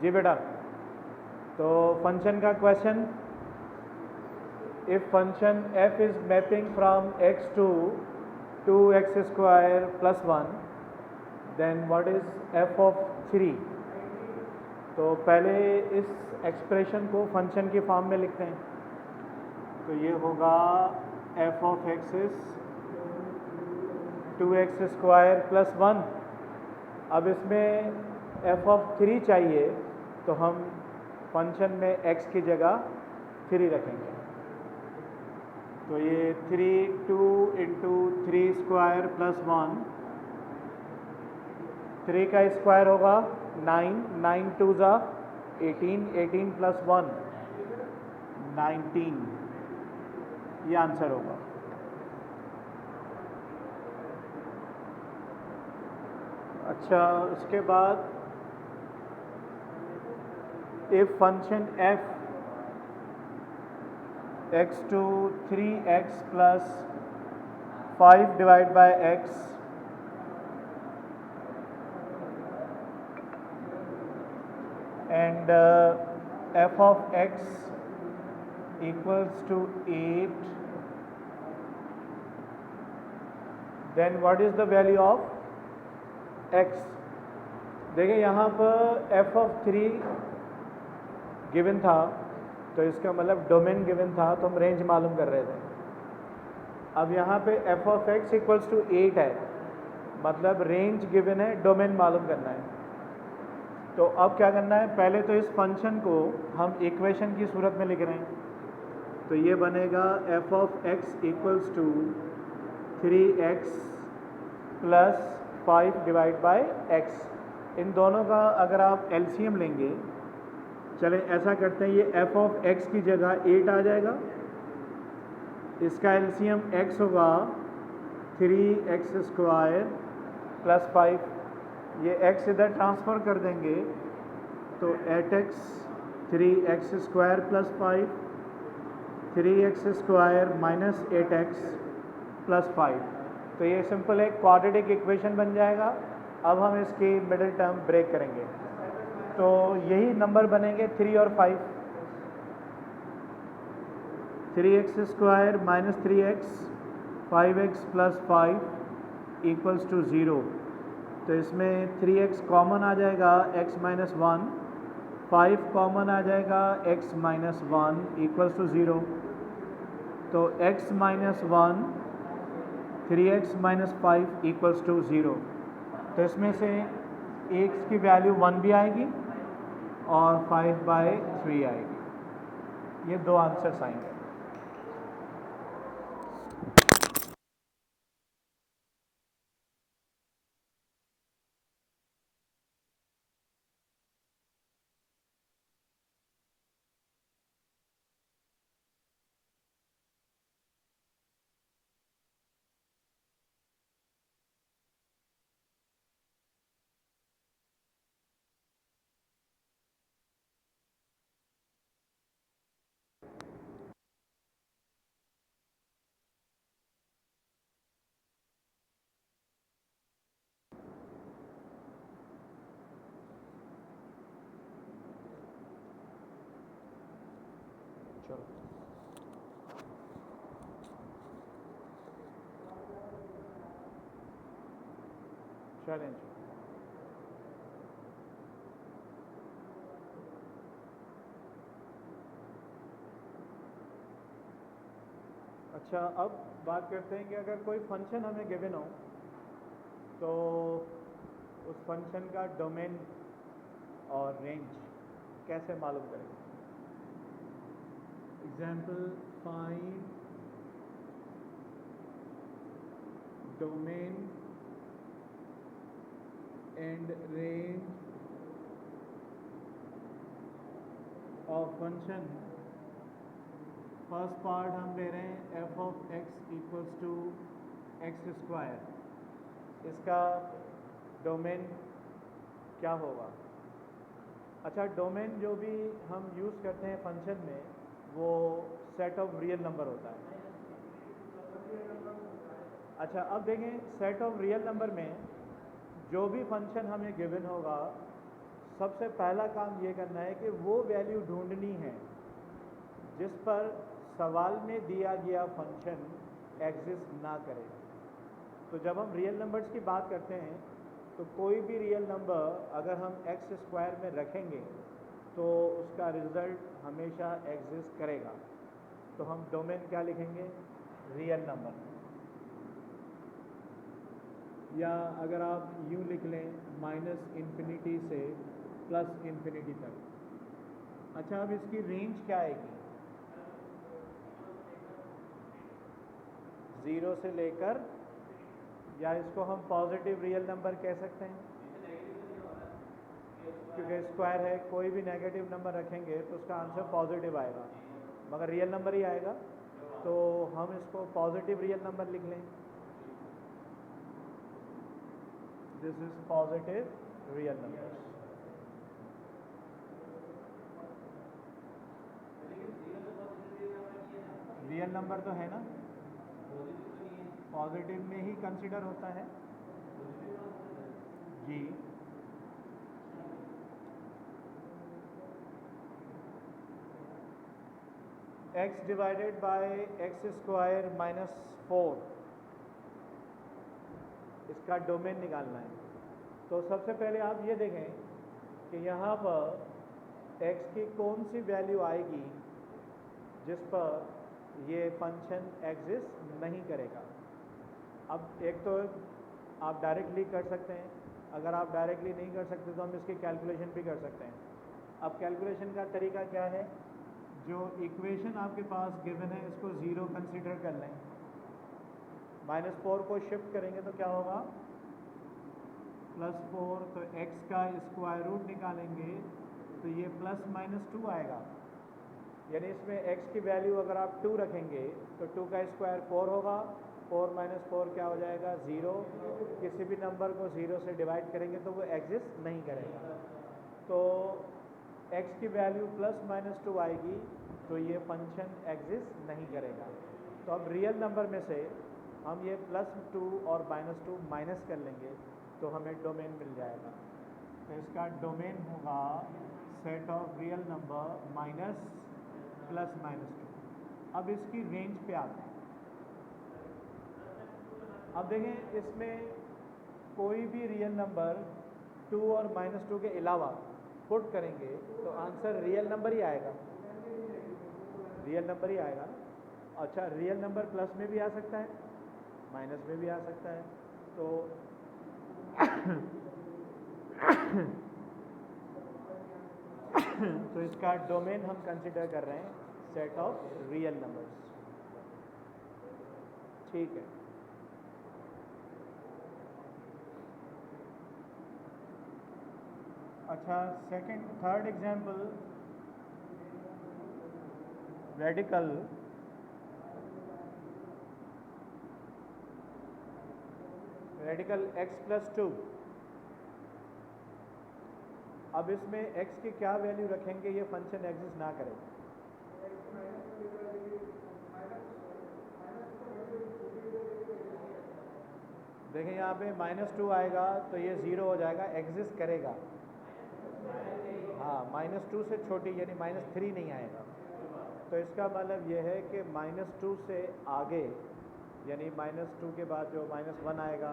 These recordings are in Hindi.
जी बेटा, तो फंक्शन का question, if function f is mapping from x to 2x square plus 1, then what is f of 3। तो पहले इस एक्सप्रेशन को फंक्शन की फॉर्म में लिखते हैं। तो ये होगा f of x is 2x square plus 1। अब इसमें f ऑफ 3 चाहिए, तो हम फंक्शन में x की जगह 3 रखेंगे। तो ये 3 2 इंटू 3 स्क्वायर प्लस 1, 3 का स्क्वायर होगा 9, 9 टू ज़ा 18, 18 प्लस 1 19, ये आंसर होगा। अच्छा, उसके बाद if function f x to 3x plus 5 divided by x and f of x equals to 8, then what is the value of x? देखिए यहाँ पर f of 3 गिवन था, तो इसका मतलब डोमेन गिवन था, तो हम रेंज मालूम कर रहे थे। अब यहाँ पे f of x equals to 8 है, मतलब रेंज गिवन है, डोमेन मालूम करना है। तो अब क्या करना है, पहले तो इस फंक्शन को हम इक्वेशन की सूरत में लिख रहे हैं। तो ये बनेगा f of x equals to 3x plus 5 divide by x। इन दोनों का अगर आप एलसीएम लेंगे, चलें ऐसा करते हैं, ये f ऑफ x की जगह 8 आ जाएगा, इसका एलसीएम x होगा 3x स्क्वायर प्लस 5, ये x इधर ट्रांसफ़र कर देंगे, तो 8x 3x square plus 5, 3x square minus 8x plus 5। तो ये सिंपल एक क्वाड्रेटिक इक्वेशन बन जाएगा। अब हम इसकी मिडिल टर्म ब्रेक करेंगे, तो यही नंबर बनेंगे 3 और 5। 3x square minus 3x 5x plus 5 equals to 0। तो इसमें 3x कॉमन आ जाएगा, x माइनस 1, 5 कॉमन आ जाएगा, x माइनस 1 इक्वल्स टू 0। तो x minus 1, 3x minus 5 equals to 0। तो इसमें से x की वैल्यू 1 भी आएगी और 5/3 आएगी। ये दो आंसर्स आएंगे। चलो चैलेंज। अच्छा, अब बात करते हैं कि अगर कोई फंक्शन हमें गिवन हो, तो उस फंक्शन का डोमेन और रेंज कैसे मालूम करेंगे। Example, find domain and range of function. First part हम ले रहे हैं f of x equals to x square, इसका डोमेन क्या होगा। अच्छा, डोमेन जो भी हम यूज़ करते हैं फंक्शन में, वो सेट ऑफ रियल नंबर होता है। अच्छा, अब देखें, सेट ऑफ रियल नंबर में जो भी फंक्शन हमें गिवन होगा, सबसे पहला काम ये करना है कि वो वैल्यू ढूंढनी है जिस पर सवाल में दिया गया फंक्शन एग्जिस्ट ना करे। तो जब हम रियल नंबर्स की बात करते हैं तो कोई भी रियल नंबर अगर हम एक्स स्क्वायर में रखेंगे तो उसका रिज़ल्ट हमेशा एग्जिस्ट करेगा। तो हम डोमेन क्या लिखेंगे? Real number. या अगर आप यूँ लिख लें -इन्फिनिटी से +इन्फिनिटी तक। अच्छा, अब इसकी रेंज क्या आएगी? 0 से लेकर, या इसको हम पॉजिटिव रियल नंबर कह सकते हैं क्योंकि स्क्वायर है, कोई भी नेगेटिव नंबर रखेंगे तो उसका आंसर पॉजिटिव आएगा, मगर रियल नंबर ही आएगा। तो हम इसको पॉजिटिव रियल नंबर लिख लें। This is positive real number. Real number तो है ना, पॉजिटिव में ही कंसिडर होता है जी। x divided by x square -4, इसका डोमेन निकालना है। तो सबसे पहले आप ये देखें कि यहाँ पर x की कौन सी वैल्यू आएगी जिस पर ये फंक्शन एग्जिस्ट नहीं करेगा। अब एक तो आप डायरेक्टली कर सकते हैं, अगर आप डायरेक्टली नहीं कर सकते तो हम इसकी कैलकुलेशन भी कर सकते हैं। अब कैलकुलेशन का तरीका क्या है? जो इक्वेशन आपके पास गिवन है इसको 0 कंसीडर कर लें। -4 को शिफ्ट करेंगे तो क्या होगा? +4, तो x का स्क्वायर रूट निकालेंगे तो ये +-2 आएगा। यानी इसमें x की वैल्यू अगर आप 2 रखेंगे तो 2 का स्क्वायर 4 होगा, 4 - 4 क्या हो जाएगा? 0। किसी भी नंबर को 0 से डिवाइड करेंगे तो वो एग्जिस्ट नहीं करेगा। तो x की वैल्यू +-2 आएगी तो ये फंक्शन एग्जिस्ट नहीं करेगा। तो अब रियल नंबर में से हम ये +2 और -2 माइनस कर लेंगे तो हमें डोमेन मिल जाएगा। तो इसका डोमेन होगा set of real number minus +-2। अब इसकी रेंज पे आते हैं। अब देखें, इसमें कोई भी रियल नंबर 2 और -2 के अलावा पुट करेंगे तो आंसर रियल नंबर ही आएगा, रियल नंबर ही आएगा। अच्छा, रियल नंबर प्लस में भी आ सकता है, माइनस में भी आ सकता है। तो इसका डोमेन हम कंसिडर कर रहे हैं सेट ऑफ रियल नंबर्स। ठीक है। अच्छा, थर्ड एग्जाम्पल, रेडिकल x+2। अब इसमें x की क्या वैल्यू रखेंगे ये फंक्शन एग्जिस्ट ना करे? देखें यहाँ पे -2 आएगा तो ये 0 हो जाएगा, एग्जिस्ट करेगा। हाँ, -2 से छोटी यानी -3 नहीं आएगा। तो इसका मतलब ये है कि -2 से आगे यानी -2 के बाद जो -1 आएगा,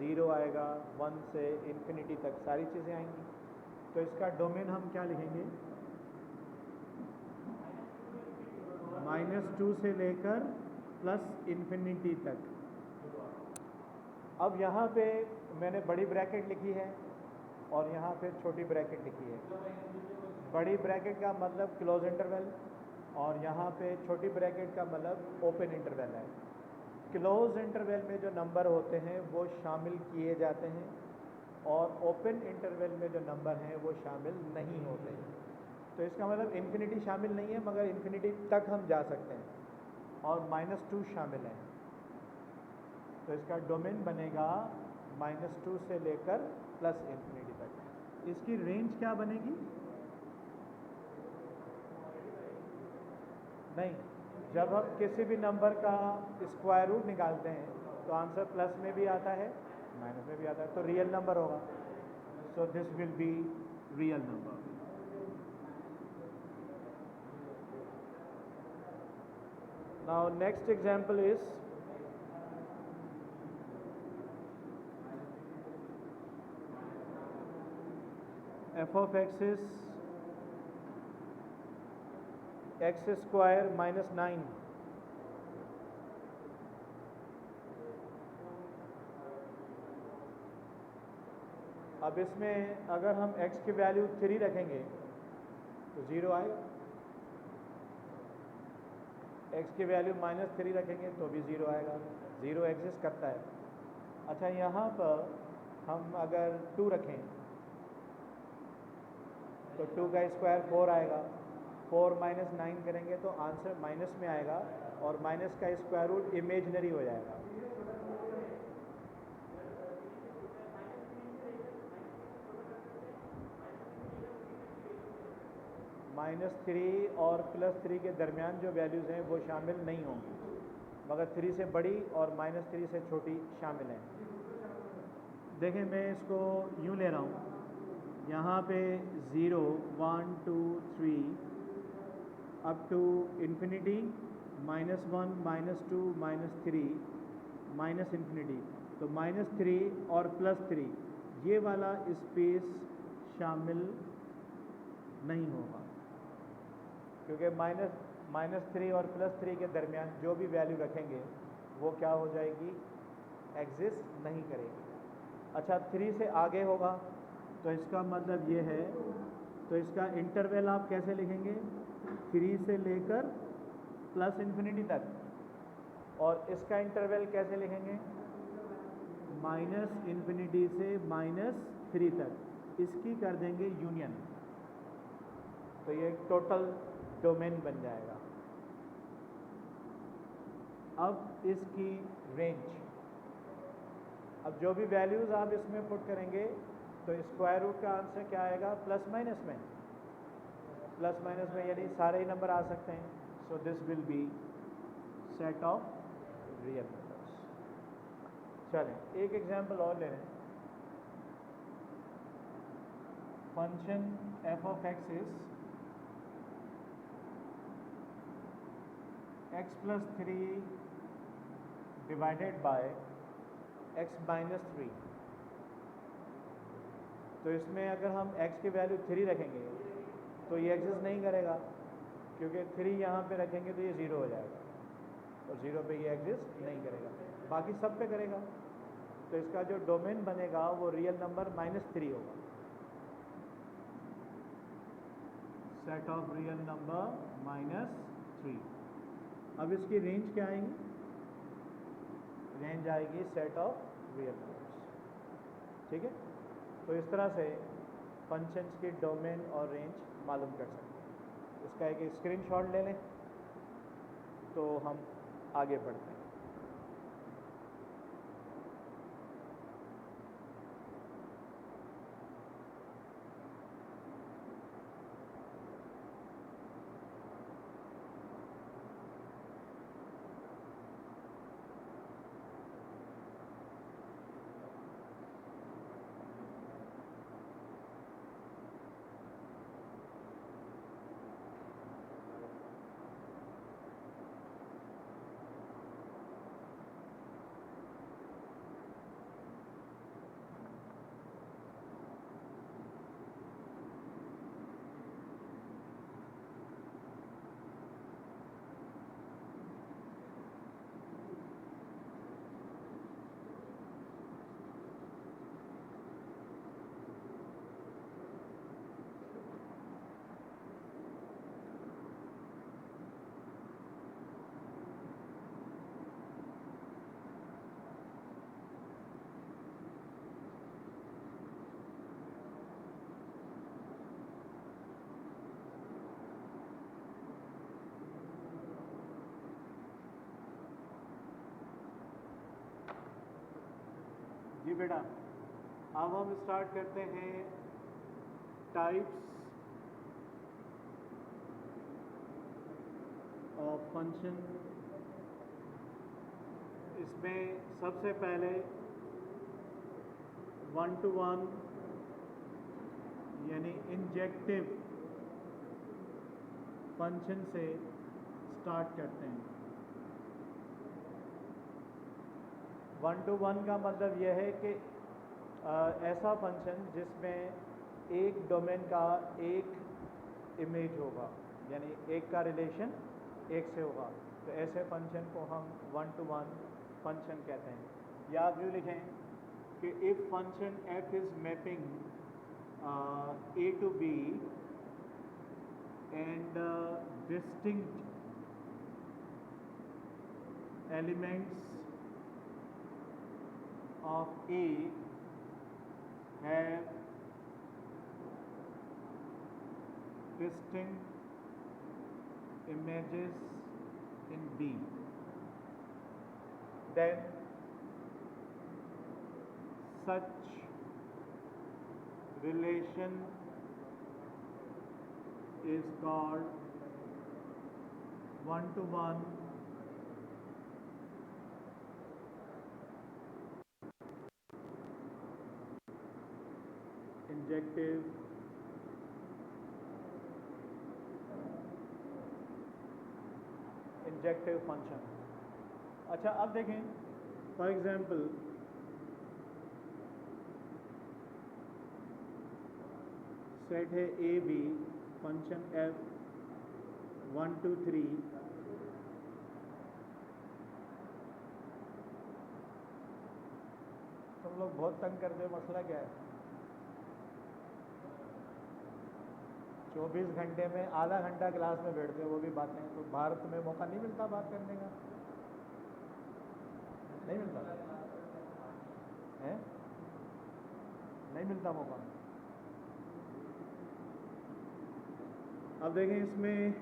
0 आएगा, 1 से इन्फिनिटी तक सारी चीज़ें आएंगी। तो इसका डोमेन हम क्या लिखेंगे? -2 से लेकर +इन्फिनिटी तक। अब यहाँ पे मैंने बड़ी ब्रैकेट लिखी है और यहाँ पे छोटी ब्रैकेट लिखी है। बड़ी ब्रैकेट का मतलब क्लोज इंटरवल और यहाँ पे छोटी ब्रैकेट का मतलब ओपन इंटरवल है। क्लोज इंटरवल में जो नंबर होते हैं वो शामिल किए जाते हैं और ओपन इंटरवल में जो नंबर हैं वो शामिल नहीं होते हैं। तो इसका मतलब इन्फिनिटी शामिल नहीं है, मगर इन्फिनिटी तक हम जा सकते हैं और -2 शामिल है। तो इसका डोमेन बनेगा -2 से लेकर +इन्फिनिटी तक। इसकी रेंज क्या बनेगी? नहीं, जब हम किसी भी नंबर का स्क्वायर रूट निकालते हैं तो आंसर प्लस में भी आता है, माइनस में भी आता है, तो रियल नंबर होगा। So this will be real number. Now next example is f of x is x square minus 9. अब इसमें अगर हम x की वैल्यू 3 रखेंगे तो 0 आएगा, x की वैल्यू -3 रखेंगे तो भी 0 आएगा, 0 एग्जिस्ट करता है। अच्छा, यहाँ पर हम अगर 2 रखें तो 2 का स्क्वायर 4 आएगा, 4 माइनस 9 करेंगे तो आंसर माइनस में आएगा और माइनस का स्क्वायर रूट इमेजिनरी हो जाएगा। -3 और +3 के दरमियान जो वैल्यूज़ हैं वो शामिल नहीं होंगी, मगर 3 से बड़ी और -3 से छोटी शामिल हैं। देखें, मैं इसको यूँ ले रहा हूँ, यहाँ पे 0 1 2 3 up to infinity, -1 -2 -3 minus infinity, तो -3 और +3 ये वाला स्पेस शामिल नहीं होगा, क्योंकि -3 और +3 के दरमियान जो भी वैल्यू रखेंगे वो क्या हो जाएगी, एग्जिस्ट नहीं करेगी। अच्छा, 3 से आगे होगा तो इसका मतलब ये है, तो इसका इंटरवल आप कैसे लिखेंगे, 3 से लेकर +∞ तक, और इसका इंटरवल कैसे लिखेंगे, -∞ से -3 तक, इसकी कर देंगे यूनियन, तो ये टोटल डोमेन बन जाएगा। अब इसकी रेंज, अब जो भी वैल्यूज़ आप इसमें पुट करेंगे तो स्क्वायर रूट का आंसर क्या आएगा, प्लस माइनस में, यानी सारे ही नंबर आ सकते हैं। So this will be set of real numbers. चलें एक एग्जांपल और ले लें। Function f of x is x plus 3 divided by x minus 3। तो इसमें अगर हम x की वैल्यू 3 रखेंगे तो ये एग्जिस्ट नहीं करेगा, क्योंकि 3 यहाँ पे रखेंगे तो ये 0 हो जाएगा, और 0 पे ये एग्जिस्ट नहीं करेगा, बाकी सब पे करेगा। तो इसका जो डोमेन बनेगा वो रियल नंबर -3 होगा, सेट ऑफ रियल नंबर -3। अब इसकी रेंज क्या आएगी, रेंज आएगी सेट ऑफ रियल नंबर्स। ठीक है, तो इस तरह से फंक्शंस की डोमेन और रेंज मालूम कर सकते हैं। इसका एक स्क्रीनशॉट ले लें तो हम आगे बढ़ते हैं। जी बेटा, अब हम स्टार्ट करते हैं टाइप्स ऑफ फंक्शन। इसमें सबसे पहले 1 to 1 यानी इंजेक्टिव फंक्शन से स्टार्ट करते हैं। 1 to 1 का मतलब यह है कि ऐसा फंक्शन जिसमें एक डोमेन का एक इमेज होगा, यानी एक का रिलेशन एक से होगा, तो ऐसे फंक्शन को हम 1 to 1 फंक्शन कहते हैं। या आप यूँ लिखें कि if function f is mapping a to b and distinct elements of a have distinct images in B, then such relation is called 1 to 1 injective function. अच्छा, अब देखें फॉर एग्जांपल सेट है ए बी, फंक्शन f 1 2 3 तुम लोग बहुत तंग करते हो, मसला क्या है? 24 घंटे में आधा घंटा क्लास में बैठते हो, वो भी बातें, तो भारत में मौका नहीं मिलता बात करने का? नहीं मिलता है? नहीं मिलता मौका। अब देखें इसमें,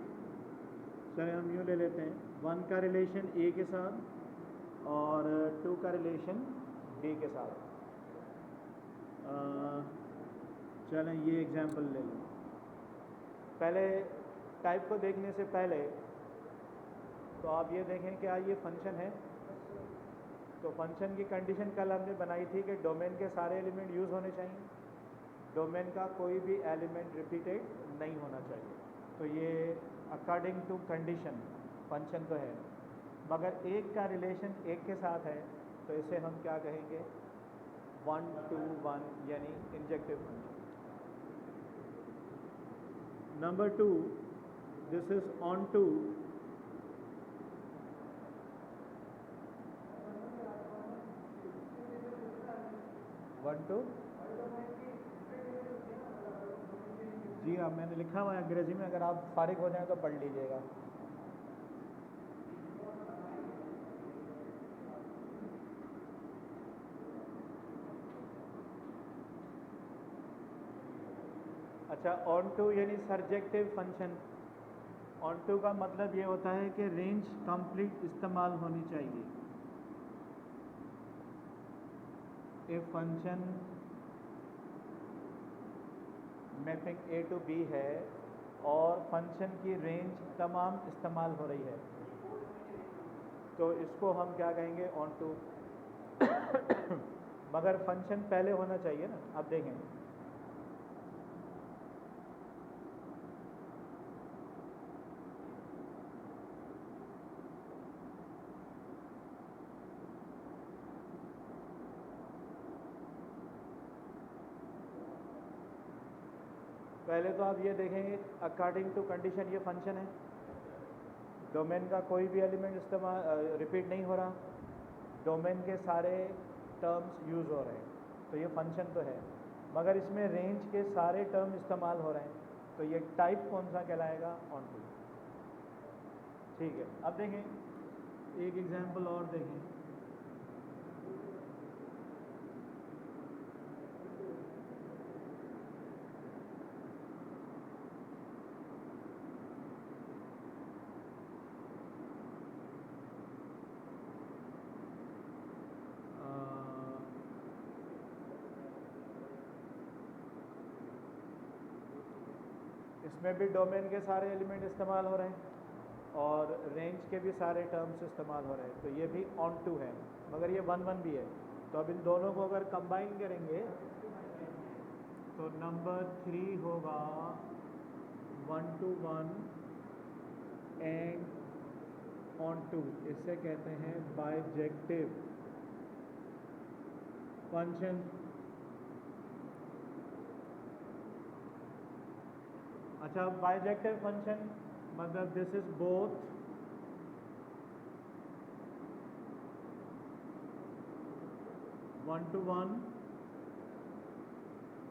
चलिए हम यूँ ले लेते हैं, 1 का रिलेशन ए के साथ और 2 का रिलेशन बी के साथ। चलें ये एग्जांपल ले लें। पहले टाइप को देखने से पहले तो आप ये देखें क्या ये फंक्शन है। तो फंक्शन की कंडीशन कल हमने बनाई थी कि डोमेन के सारे एलिमेंट यूज़ होने चाहिए, डोमेन का कोई भी एलिमेंट रिपीटेड नहीं होना चाहिए। तो ये अकॉर्डिंग टू कंडीशन फंक्शन तो है, मगर एक का रिलेशन एक के साथ है, तो इसे हम क्या कहेंगे? 1 to 1 यानी injective function. Number 2, this is onto जी हाँ, मैंने लिखा हुआ है अंग्रेजी में, अगर आप फारिग हो जाएं तो पढ़ लीजिएगा। अच्छा, ऑन टू यानी सरजेक्टिव फंक्शन। ऑन टू का मतलब ये होता है कि रेंज कंप्लीट इस्तेमाल होनी चाहिए। एक function mapping A to B है और फंक्शन की रेंज तमाम इस्तेमाल हो रही है, तो इसको हम क्या कहेंगे? On to. मगर फंक्शन पहले होना चाहिए ना। अब देखें, पहले तो आप ये देखेंगे अकॉर्डिंग टू कंडीशन ये फंक्शन है, डोमेन का कोई भी एलिमेंट इस्तेमाल रिपीट नहीं हो रहा, डोमेन के सारे टर्म्स यूज़ हो रहे हैं, तो ये फंक्शन तो है, मगर इसमें रेंज के सारे टर्म इस्तेमाल हो रहे हैं, तो ये टाइप कौन सा कहलाएगा? Onto. ठीक है, अब देखें एक एग्जांपल और देखें। इसमें भी डोमेन के सारे एलिमेंट इस्तेमाल हो रहे हैं और रेंज के भी सारे टर्म्स इस्तेमाल हो रहे हैं, तो ये भी ऑन टू है, मगर ये 1 1 भी है। तो अब इन दोनों को अगर कंबाइन करेंगे तो नंबर 3 होगा 1 to 1 एंड ऑन टू, इसे कहते हैं बाइजेक्टिव फंक्शन। अच्छा, बाइजेक्टिव फंक्शन मतलब this is both one to one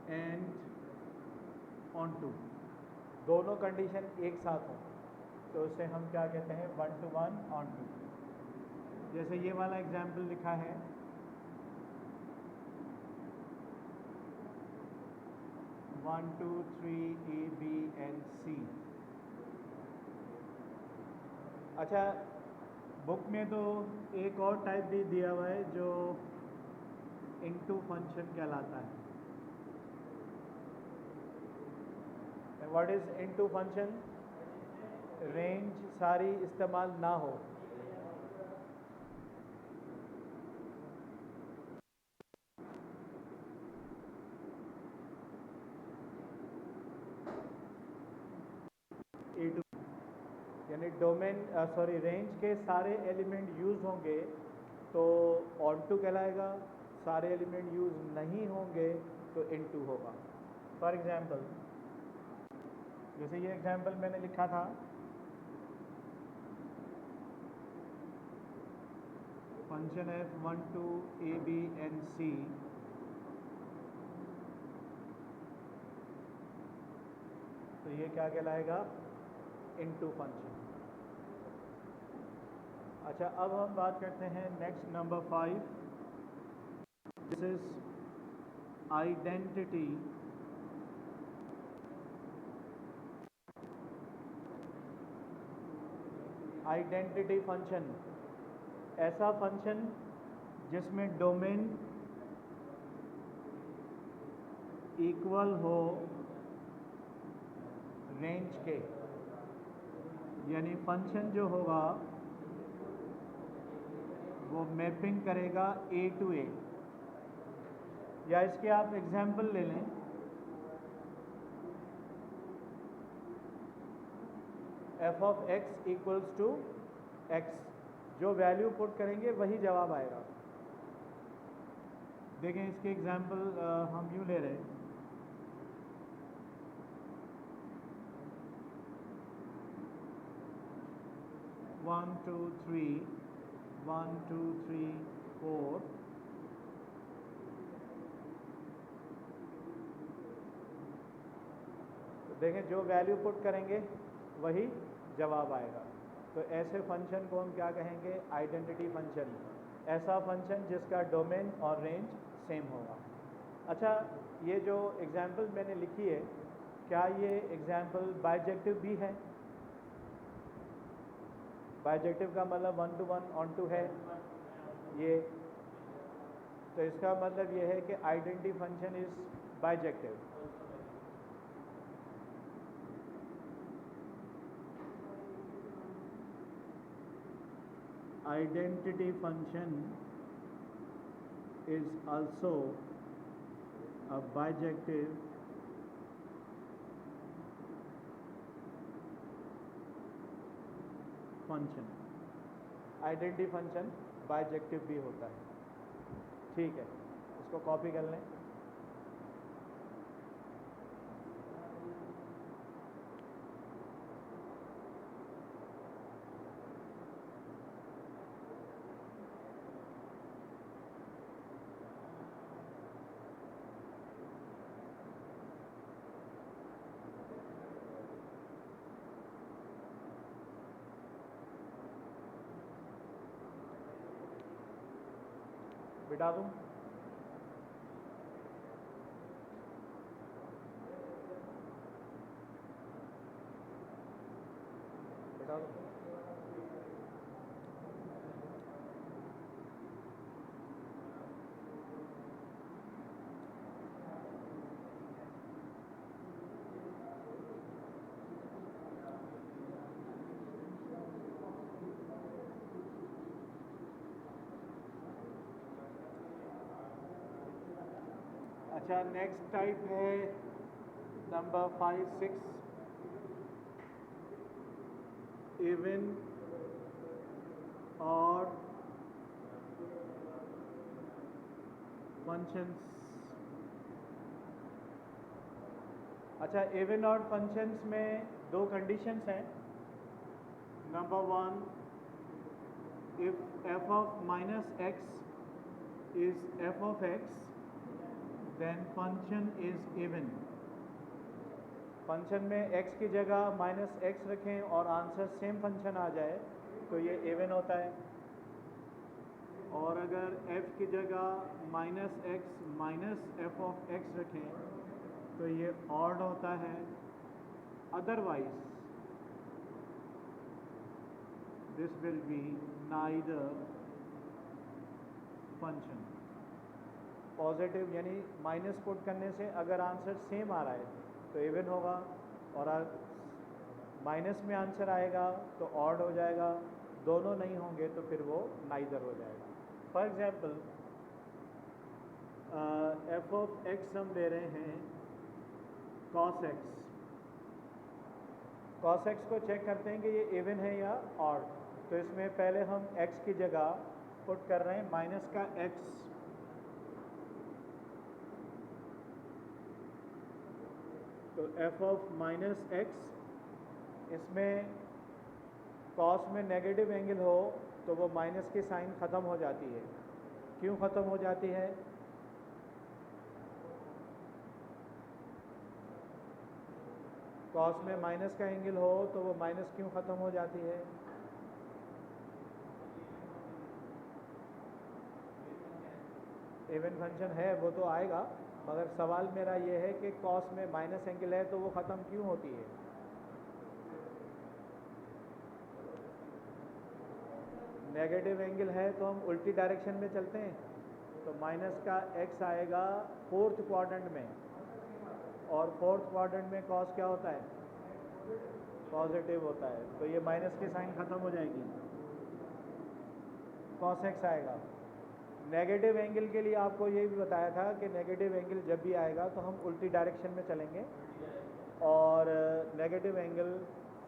and onto, दोनों कंडीशन एक साथ हो तो उसे हम क्या कहते हैं, 1 to 1 ऑन टू। जैसे ये वाला एग्जाम्पल लिखा है, one two three A B and C. अच्छा, बुक में तो एक और टाइप भी दिया हुआ है जो इनटू फंक्शन कहलाता है। What is into function? Range सारी इस्तेमाल ना हो, ए टू, यानी डोमेन सॉरी रेंज के सारे एलिमेंट यूज होंगे तो ऑन टू कहलाएगा, सारे एलिमेंट यूज नहीं होंगे तो इनटू होगा। फॉर एग्जाम्पल, जैसे ये एग्जाम्पल मैंने लिखा था, फंक्शन है 1 to a b and c, तो ये क्या कहलाएगा, इनटू फंक्शन। अच्छा, अब हम बात करते हैं next number 5, this is identity identity function, ऐसा फंक्शन जिसमें डोमेन इक्वल हो रेंज के, यानी फंक्शन जो होगा वो मैपिंग करेगा ए टू ए। या इसके आप एग्जाम्पल ले लें, f of x equals to x, जो वैल्यू पुट करेंगे वही जवाब आएगा। देखें इसके एग्जाम्पल हम यूँ ले रहे हैं, वन टू थ्री 1 2 3 4, देखें जो वैल्यू पुट करेंगे वही जवाब आएगा। तो ऐसे फंक्शन को हम क्या कहेंगे, आइडेंटिटी फंक्शन। ऐसा फंक्शन जिसका डोमेन और रेंज सेम होगा। अच्छा, ये जो एग्जाम्पल मैंने लिखी है, क्या ये एग्जाम्पल बाइजेक्टिव भी है? बाइजेक्टिव का मतलब 1 to 1 ऑन टू है ये, तो इसका मतलब ये है कि identity function is bijective. Identity function is also a bijective function। Identity function bijective भी होता है। ठीक है, इसको कॉपी कर लें। बिठा दूँ? बिठा दूँ? अच्छा, नेक्स्ट टाइप है नंबर 5, 6, इवन और फंक्शंस। अच्छा, इवन और फंक्शंस में दो कंडीशंस हैं। Number 1, if f of minus x is f of x, then function is even। Function में x की जगह माइनस एक्स रखें और आंसर सेम फंक्शन आ जाए तो ये इवन होता है। और अगर f की जगह minus x minus F of x रखें तो ये ऑड होता है। Otherwise this will be neither function. Positive यानी माइनस पुट करने से अगर आंसर सेम आ रहा है तो इवन होगा, और माइनस में आंसर आएगा तो ऑड हो जाएगा, दोनों नहीं होंगे तो फिर वो नाइदर हो जाएगा। For example F of x हम ले रहे हैं कॉस एक्स। कॉस एक्स को चेक करते हैं कि ये इवन है या ऑड। तो इसमें पहले हम एक्स की जगह पुट कर रहे हैं माइनस का एक्स, तो एफ ऑफ माइनस एक्स, इसमें कॉस में नेगेटिव एंगल हो तो वो माइनस की साइन ख़त्म हो जाती है। क्यों ख़त्म हो जाती है? कॉस में माइनस का एंगल हो तो वो माइनस क्यों ख़त्म हो जाती है? इवन फंक्शन है वो तो आएगा, मगर सवाल मेरा ये है कि कॉस में माइनस एंगल है तो वो ख़त्म क्यों होती है? नेगेटिव एंगल है तो हम उल्टी डायरेक्शन में चलते हैं, तो माइनस का एक्स आएगा फोर्थ क्वाड्रेंट में, और फोर्थ क्वाड्रेंट में कॉस क्या होता है? पॉजिटिव होता है, तो ये माइनस की साइन ख़त्म हो जाएगी, कॉस एक्स आएगा। नेगेटिव एंगल के लिए आपको ये भी बताया था कि नेगेटिव एंगल जब भी आएगा तो हम उल्टी डायरेक्शन में चलेंगे, और नेगेटिव एंगल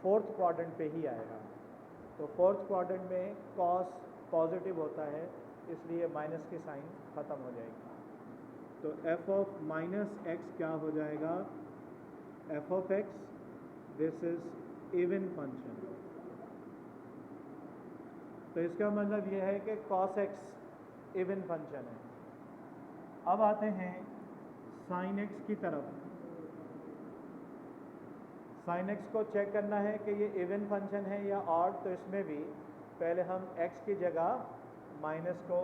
फोर्थ क्वाड्रेंट पे ही आएगा। तो फोर्थ क्वाड्रेंट में कॉस पॉजिटिव होता है, इसलिए माइनस की साइन ख़त्म हो जाएगी। तो एफ ऑफ माइनस एक्स क्या हो जाएगा? F of x, this is even function. तो इसका मतलब यह है कि कॉस एक्स इवन फंक्शन है। अब आते हैं साइन एक्स की तरफ। साइन एक्स को चेक करना है कि ये इवन फंक्शन है या ऑड, तो इसमें भी पहले हम एक्स की जगह माइनस को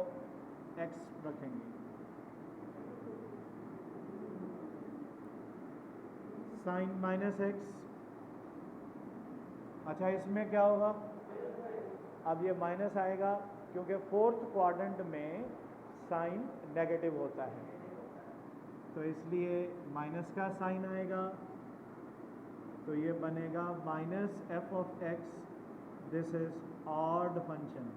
एक्स रखेंगे। साइन माइनस एक्स, अच्छा इसमें क्या होगा? अब ये माइनस आएगा क्योंकि फोर्थ क्वाड्रेंट में साइन नेगेटिव होता है, तो इसलिए माइनस का साइन आएगा, तो ये बनेगा minus F of x, this is odd function,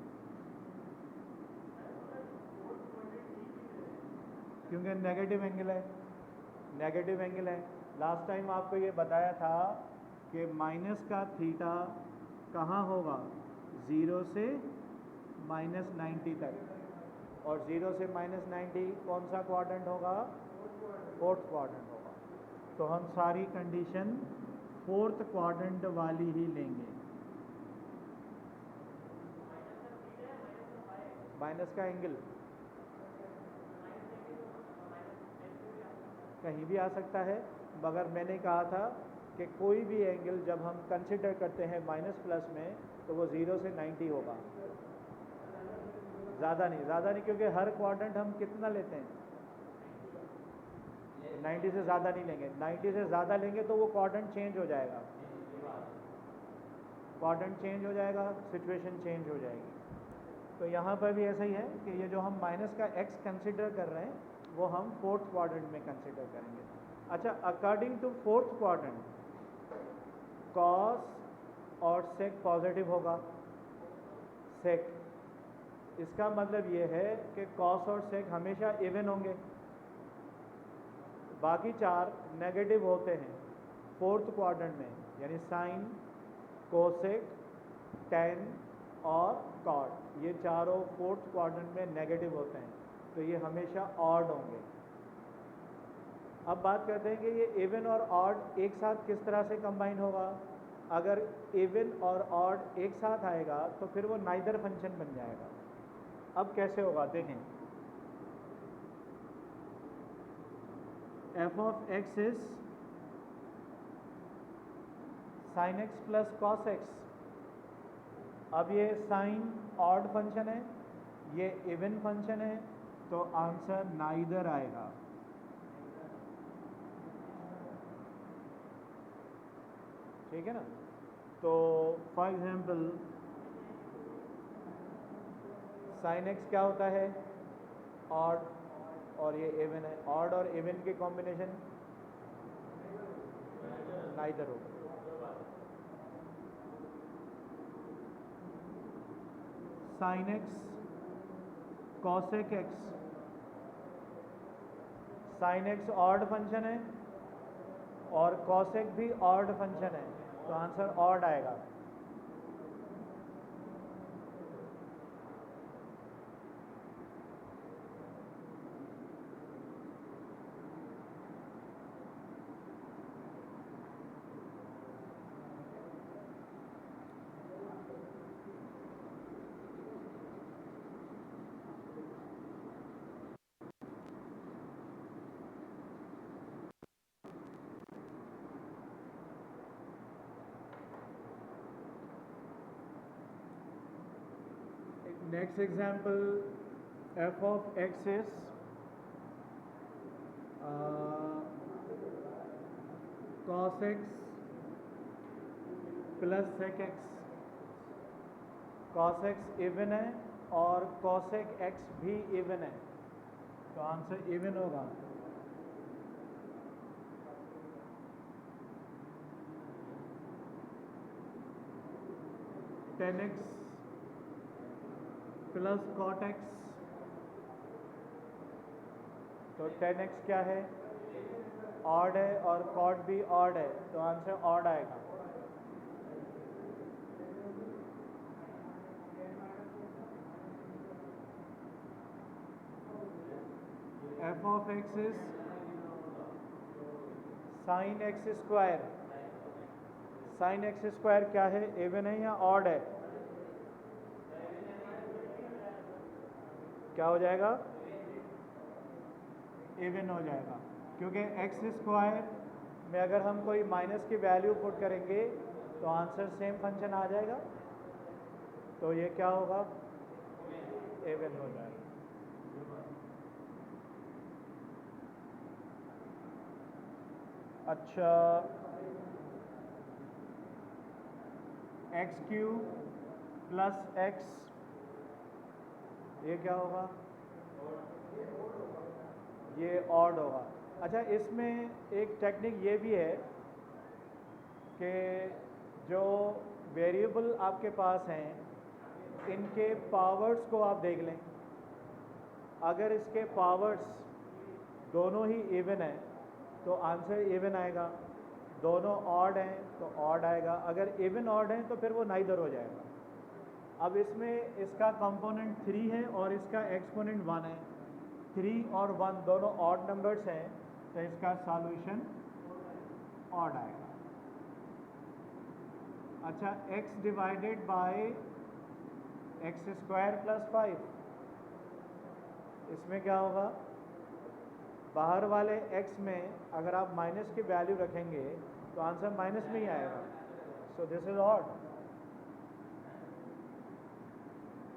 क्योंकि नेगेटिव एंगल है, नेगेटिव एंगल है। लास्ट टाइम आपको ये बताया था कि माइनस का थीटा कहाँ होगा? 0 से -90 तक, और 0 से -90 कौन सा क्वाड्रेंट होगा? फोर्थ क्वाड्रेंट होगा। तो हम सारी कंडीशन फोर्थ क्वाड्रेंट वाली ही लेंगे। माइनस का एंगल कहीं भी आ सकता है, मगर मैंने कहा था कि कोई भी एंगल जब हम कंसिडर करते हैं माइनस प्लस में तो वो 0 से 90 होगा, ज़्यादा नहीं, क्योंकि हर क्वाड्रेंट हम कितना लेते हैं? 90 से ज़्यादा नहीं लेंगे। 90 से ज़्यादा लेंगे तो वो क्वाड्रेंट चेंज हो जाएगा, क्वाड्रेंट चेंज हो जाएगा, सिचुएशन चेंज हो जाएगी। तो यहाँ पर भी ऐसा ही है कि ये जो हम माइनस का एक्स कंसिडर कर रहे हैं वो हम फोर्थ क्वाड्रेंट में कंसिडर करेंगे। अच्छा, according to fourth quadrant cos और सेक पॉजिटिव होगा। सेक, इसका मतलब ये है कि कॉस और सेक हमेशा इवन होंगे। बाकी 4 नेगेटिव होते हैं फोर्थ क्वाड्रेंट में, यानी साइन, कोसेक, टेन और कॉट, ये चारों फोर्थ क्वाड्रेंट में नेगेटिव होते हैं, तो ये हमेशा ऑड होंगे। अब बात करते हैं कि ये इवन और ऑड एक साथ किस तरह से कंबाइन होगा। अगर इवन और ऑड एक साथ आएगा तो फिर वो नाइदर फंक्शन बन जाएगा। अब कैसे होगा देखें। F of x is sine x plus cos x. अब ये साइन ऑड फंक्शन है, ये इवन फंक्शन है, तो आंसर नाइदर आएगा। ठीक है ना। तो फॉर एग्जाम्पल साइन एक्स क्या होता है, ऑड, और ये इवन है। ऑड और इवन के कॉम्बिनेशन नाइदर होगा। Sine x cosec x, sine x odd function है और कॉसेक भी ऑड फंक्शन है, तो आंसर ऑड आएगा। Next example, f of x is cos x plus sec x। cos x even है और cosec x भी इवन है, तो आंसर इवन होगा। tan x plus cot x, तो tan x क्या है, ऑड है और cot भी ऑड है, तो आंसर ऑड आएगा। f of x is sine x square. Sine x square क्या है, इवन है या ऑड है, क्या हो जाएगा, इवन हो जाएगा, क्योंकि एक्स स्क्वायर में अगर हम कोई माइनस की वैल्यू पुट करेंगे तो आंसर सेम फंक्शन आ जाएगा, तो ये क्या होगा, इवन हो जाएगा। अच्छा, एक्स क्यूब प्लस एक्स, ये क्या होगा, ये ऑड होगा। अच्छा, इसमें एक टेक्निक ये भी है कि जो वेरिएबल आपके पास हैं इनके पावर्स को आप देख लें। अगर इसके पावर्स दोनों ही इवन हैं तो आंसर इवन आएगा, दोनों ऑड हैं तो ऑड आएगा, अगर इवन ऑड हैं तो फिर वो नाइदर हो जाएगा। अब इसमें इसका कंपोनेंट 3 है और इसका एक्सपोनेंट 1 है, 3 और 1 दोनों ऑड नंबर्स हैं, तो इसका सॉल्यूशन ऑड आएगा। अच्छा, x divided by x square plus 5, इसमें क्या होगा, बाहर वाले x में अगर आप माइनस की वैल्यू रखेंगे तो आंसर माइनस में ही आएगा, सो दिस इज ऑड।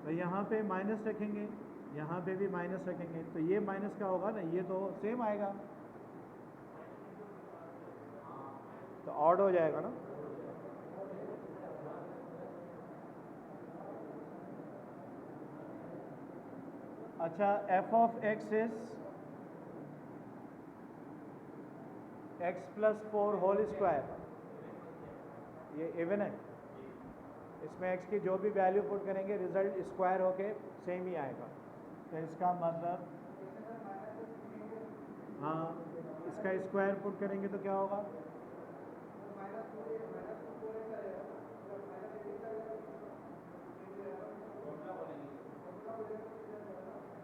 तो यहाँ पे माइनस रखेंगे, यहाँ पे भी माइनस रखेंगे, तो ये माइनस का होगा ना, ये तो सेम आएगा, तो ऑड हो जाएगा ना। अच्छा, f of x is x plus 4 whole square, ये इवन है, इसमें x की जो भी वैल्यू पुट करेंगे रिजल्ट स्क्वायर होके सेम ही आएगा, तो इसका मतलब हाँ, इसका स्क्वायर पुट करेंगे तो क्या होगा?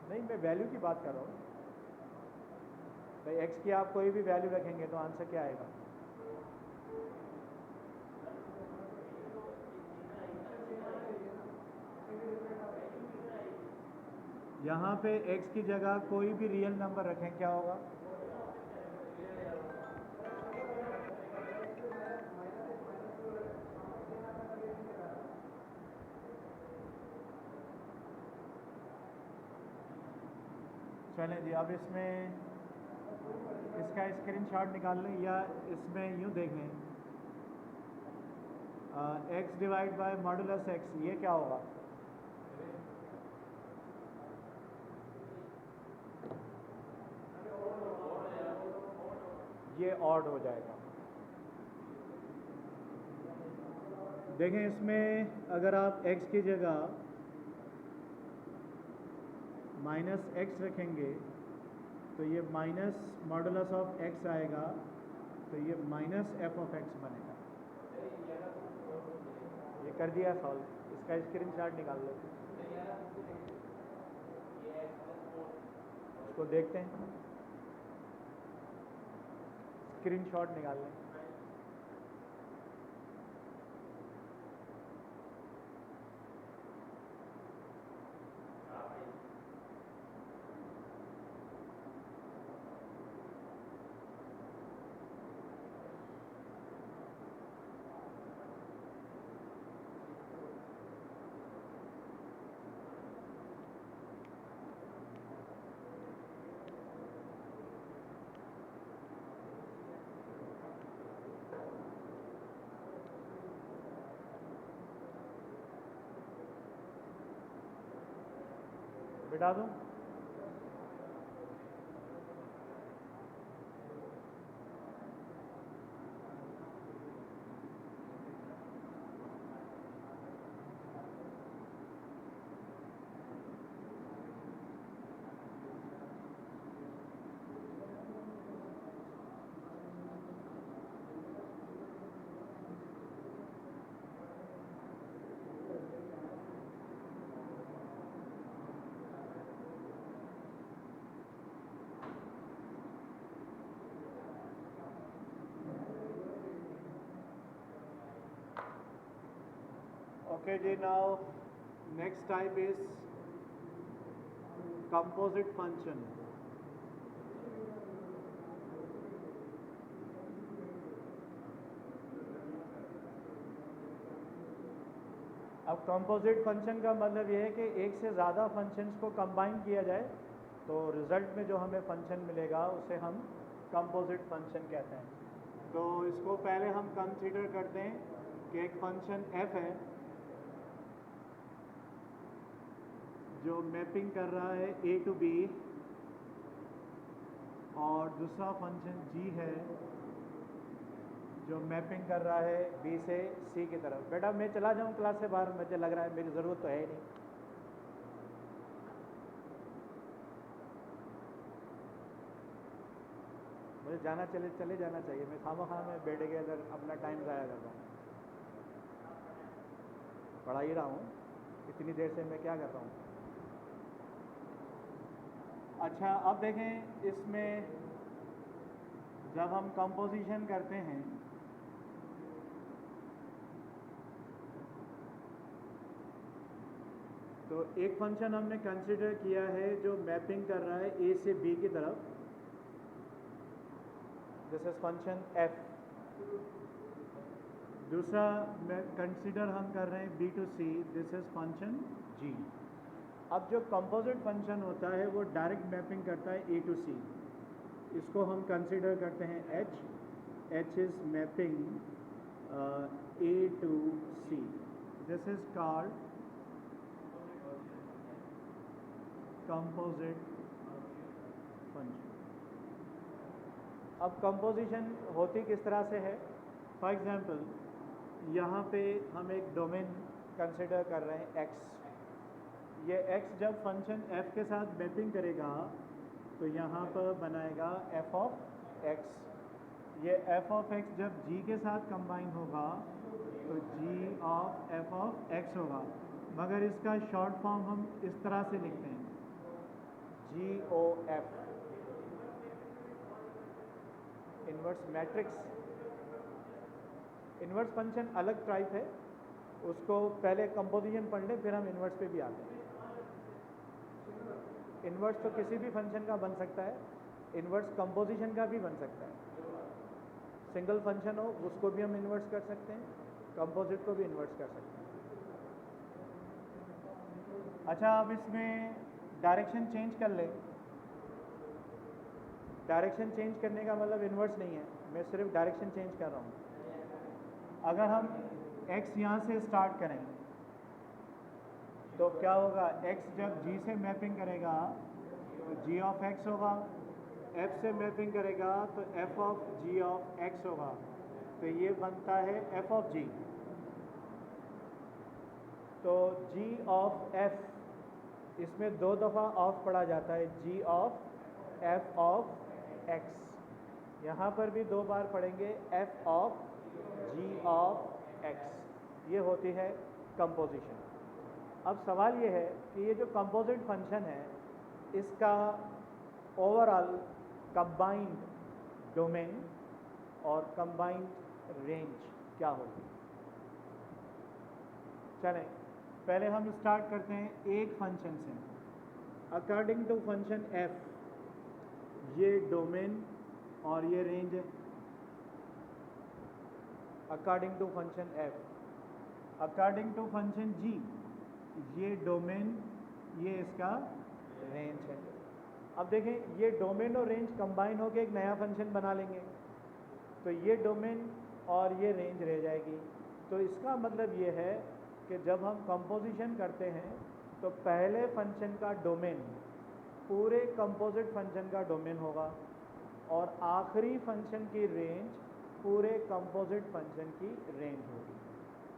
नहीं, मैं वैल्यू की बात कर रहा हूँ भाई। एक्स की आप कोई भी वैल्यू रखेंगे तो आंसर क्या आएगा? यहाँ पे x की जगह कोई भी रियल नंबर रखें, क्या होगा? चलें जी, अब इसमें इसका स्क्रीनशॉट निकाल लें या इसमें यूँ देख लें, x divide by modulus x, ये क्या होगा? ये ऑड हो जाएगा। देखें, इसमें अगर आप x की जगह माइनस एक्स रखेंगे तो ये माइनस मॉडुलस ऑफ x आएगा, तो ये माइनस एफ ऑफ x बनेगा। ये कर दिया सॉल्व, इसका स्क्रीनशॉट निकाल लो, उसको देखते हैं, स्क्रीनशॉट निकाल लें। बिठा दूं? Okay ji, now next type is composite function. अब कंपोजिट फंक्शन का मतलब ये है कि एक से ज़्यादा फंक्शंस को कंबाइन किया जाए तो रिज़ल्ट में जो हमें फंक्शन मिलेगा उसे हम कंपोजिट फंक्शन कहते हैं। तो इसको पहले हम कंसीडर करते हैं कि एक फंक्शन f है जो मैपिंग कर रहा है a टू b, और दूसरा फंक्शन g है जो मैपिंग कर रहा है b से c की तरफ। बेटा मैं चला जाऊं क्लास से बाहर, मुझे लग रहा है मेरी ज़रूरत तो है ही नहीं। मुझे चले जाना चाहिए, मैं खामखा में बैठ के इधर अपना टाइम ज़ाया कर रहा हूँ। पढ़ा ही रहा हूँ, इतनी देर से मैं क्या कर रहा हूँ। अच्छा, अब देखें, इसमें जब हम कंपोजिशन करते हैं तो एक फंक्शन हमने कंसीडर किया है जो मैपिंग कर रहा है a से b की तरफ, दिस इज फंक्शन f। दूसरा कंसीडर हम कर रहे हैं b to c, this is function g। अब जो कंपोजिट फंक्शन होता है वो डायरेक्ट मैपिंग करता है a टू c, इसको हम कंसीडर करते हैं h is mapping a to c, this is called composite function. अब कंपोजिशन होती किस तरह से है? फॉर एग्जांपल, यहाँ पे हम एक डोमेन कंसिडर कर रहे हैं x। ये x जब फंक्शन f के साथ मैपिंग करेगा तो यहाँ पर बनाएगा f ऑफ एक्स, ये एफ ऑफ एक्स जब जी के साथ कंबाइन होगा तो जी ऑफ एफ ऑफ एक्स होगा, मगर इसका शॉर्ट फॉर्म हम इस तरह से लिखते हैं G O F, inverse matrix. Inverse function अलग टाइप है, उसको पहले कंपोजिशन पढ़ लें फिर हम इन्वर्स पे भी आते हैं। इन्वर्स तो किसी भी फंक्शन का बन सकता है, इन्वर्स कंपोजिशन का भी बन सकता है। सिंगल फंक्शन हो उसको भी हम इन्वर्स कर सकते हैं, कंपोजिट को भी इन्वर्स कर सकते हैं। अच्छा, अब इसमें डायरेक्शन चेंज कर ले। डायरेक्शन चेंज करने का मतलब इन्वर्स नहीं है, मैं सिर्फ डायरेक्शन चेंज कर रहा हूँ। अगर हम x यहाँ से स्टार्ट करें तो क्या होगा, x जब g से मैपिंग करेगा तो g ऑफ x होगा, f से मैपिंग करेगा तो f of g of x होगा, तो ये बनता है f ऑफ g। तो g ऑफ f, इसमें 2 दफ़ा ऑफ पढ़ा जाता है, g of f of x, यहाँ पर भी 2 बार पढ़ेंगे f of g of x, ये होती है कंपोजिशन। अब सवाल ये है कि ये जो कंपोजिट फंक्शन है इसका ओवरऑल कंबाइंड डोमेन और कंबाइंड रेंज क्या होगी। चलें पहले हम स्टार्ट करते हैं एक फंक्शन से। अकॉर्डिंग टू फंक्शन f, ये डोमेन और ये रेंज है। According to function f, according to function g, ये डोमेन, ये इसका रेंज है। अब देखें ये डोमेन और रेंज कंबाइन होकर एक नया फंक्शन बना लेंगे, तो ये डोमेन और ये रेंज रह जाएगी। तो इसका मतलब ये है कि जब हम कंपोजिशन करते हैं तो पहले फंक्शन का डोमेन पूरे कंपोजिट फंक्शन का डोमेन होगा और आखिरी फंक्शन की रेंज पूरे कंपोजिट फंक्शन की रेंज होगी।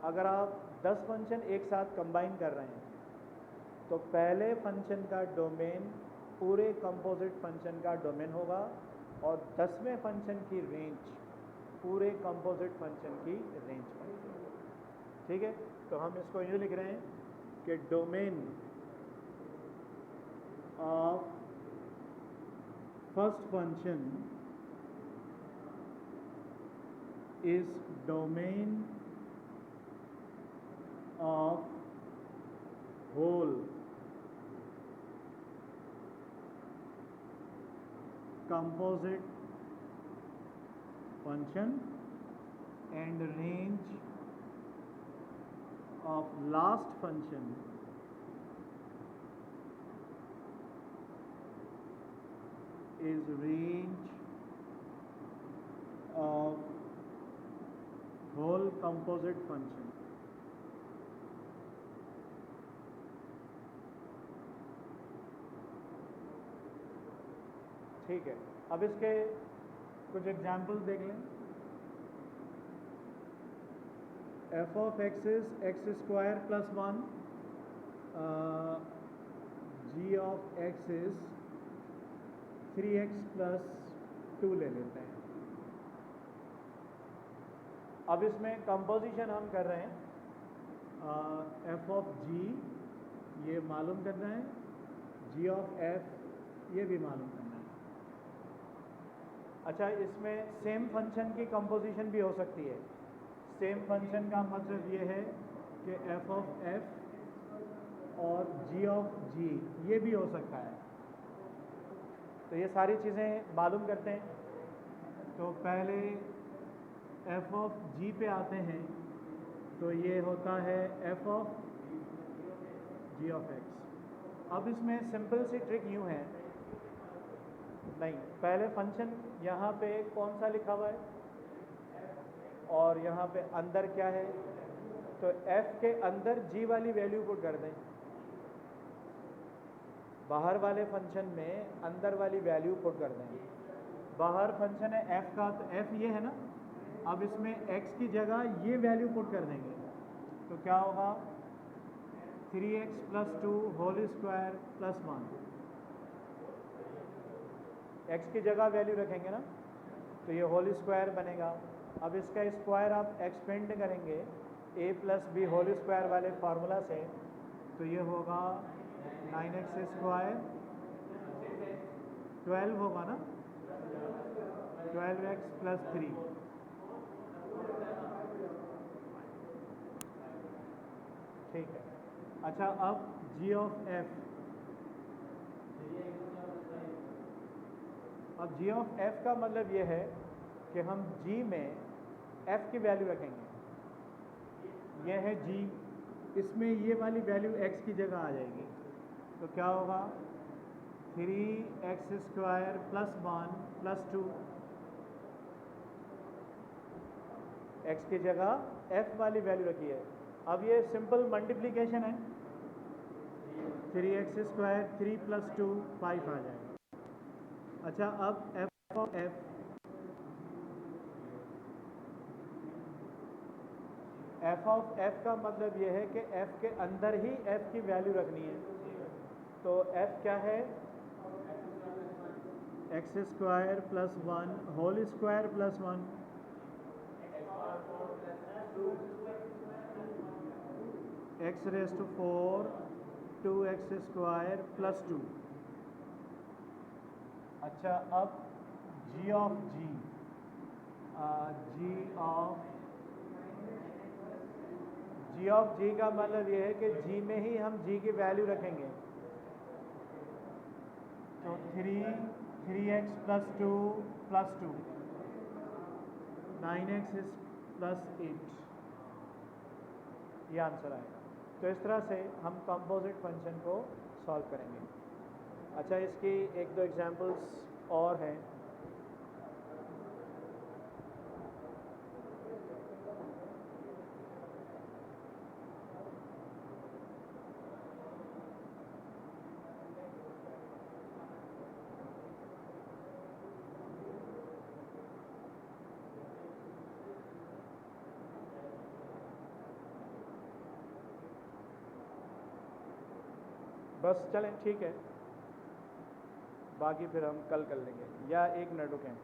अगर आप 10 फंक्शन एक साथ कंबाइन कर रहे हैं तो पहले फंक्शन का डोमेन पूरे कंपोजिट फंक्शन का डोमेन होगा और 10वें फंक्शन की रेंज पूरे कंपोजिट फंक्शन की रेंज बनेगी। ठीक है, तो हम इसको यूँ लिख रहे हैं कि domain of first function is domain of whole composite function and range of last function is range of whole composite function। ठीक है, अब इसके कुछ एग्जाम्पल देख लें। F of x is x square plus 1, g of x is 3x plus 2 ले लेते हैं। अब इसमें कंपोजिशन हम कर रहे हैं, एफ ऑफ जी ये मालूम करना है, जी ऑफ एफ ये भी मालूम करना है। अच्छा, इसमें सेम फंक्शन की कंपोजिशन भी हो सकती है। सेम फंक्शन का मतलब ये है कि एफ ऑफ एफ और जी ऑफ जी ये भी हो सकता है। तो ये सारी चीज़ें मालूम करते हैं। तो पहले एफ ऑफ जी पे आते हैं, तो ये होता है f of g of x. अब इसमें सिंपल सी ट्रिक यूँ है, नहीं पहले फंक्शन यहाँ पे कौन सा लिखा हुआ है और यहाँ पे अंदर क्या है, तो f के अंदर g वाली वैल्यू पुट कर दें। बाहर वाले फंक्शन में अंदर वाली वैल्यू पुट कर दें। बाहर फंक्शन है f का, तो f ये है ना, अब इसमें x की जगह ये वैल्यू पुट कर देंगे, तो क्या होगा 3x plus 2 whole square plus 1। x की जगह वैल्यू रखेंगे ना, तो ये होल स्क्वायर बनेगा। अब इसका स्क्वायर आप एक्सपेंड करेंगे a plus b whole square वाले फार्मूला से, तो ये होगा 9x स्क्वायर 12 होगा ना, 12x प्लस 3। ठीक है। अच्छा, अब g ऑफ f, अब g ऑफ f का मतलब ये है कि हम g में f की वैल्यू रखेंगे। ये है g, इसमें ये वाली वैल्यू x की जगह आ जाएगी, तो क्या होगा 3x square plus 1 plus 2, x की जगह f वाली वैल्यू रखी है। अब ये सिंपल मल्टीप्लिकेशन है, 3x स्क्वायर 3 प्लस 2 5 आ जाएगा। अच्छा, अब f of f, f of f का मतलब ये है कि f के अंदर ही f की वैल्यू रखनी है। तो f क्या है, x square plus 1 whole square plus 1, x raise to 4 2x square plus 2। अच्छा, अब g of g, g of g का मतलब ये है कि g में ही हम g की वैल्यू रखेंगे। तो 3x plus 2 plus 2 9x plus 8, ये आंसर आएगा। तो इस तरह से हम कंपोजिट फंक्शन को सॉल्व करेंगे। अच्छा, इसकी एक दो एग्जांपल्स और हैं। बस चलें, ठीक है, बाकी फिर हम कल कर लेंगे, या एक मिनट रुकें।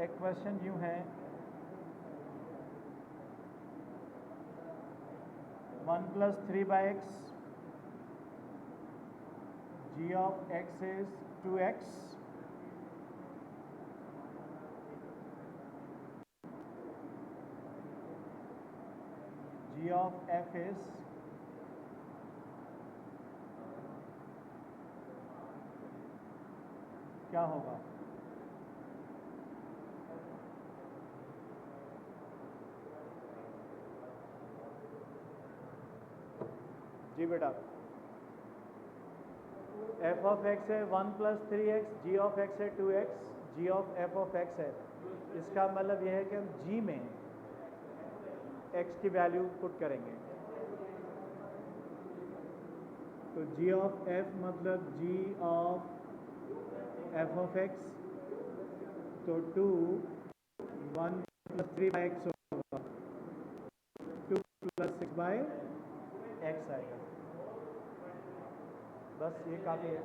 एक क्वेश्चन यूँ है, 1 plus 3 by x, g of x is 2x, g of f is क्या होगा? जी बेटा, f ऑफ x है 1 plus 3x, g of x है 2x, g of f of x है। इसका मतलब यह है कि हम g में x की वैल्यू पुट करेंगे। तो g ऑफ f मतलब g of f of x, तो 2 1 प्लस 3 बाई एक्स होगा, 2 प्लस 6 बाई एक्स आएगा। बस ये काफ़ी है।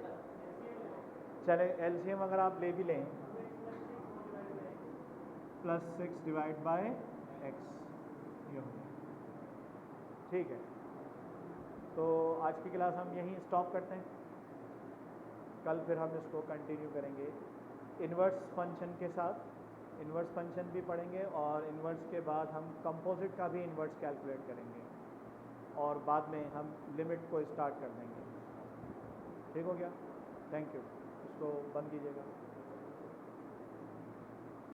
चले, एलसीएम अगर आप ले भी लें, प्लस 6 डिवाइड बाय एक्स, ये हो गया। ठीक है, तो आज की क्लास हम यहीं स्टॉप करते हैं। कल फिर हम इसको कंटिन्यू करेंगे इन्वर्स फंक्शन के साथ। इन्वर्स फंक्शन भी पढ़ेंगे और इन्वर्स के बाद हम कंपोजिट का भी इन्वर्स कैलकुलेट करेंगे, और बाद में हम लिमिट को स्टार्ट कर देंगे। ठीक हो गया? Thank you. इसको बंद कीजिएगा।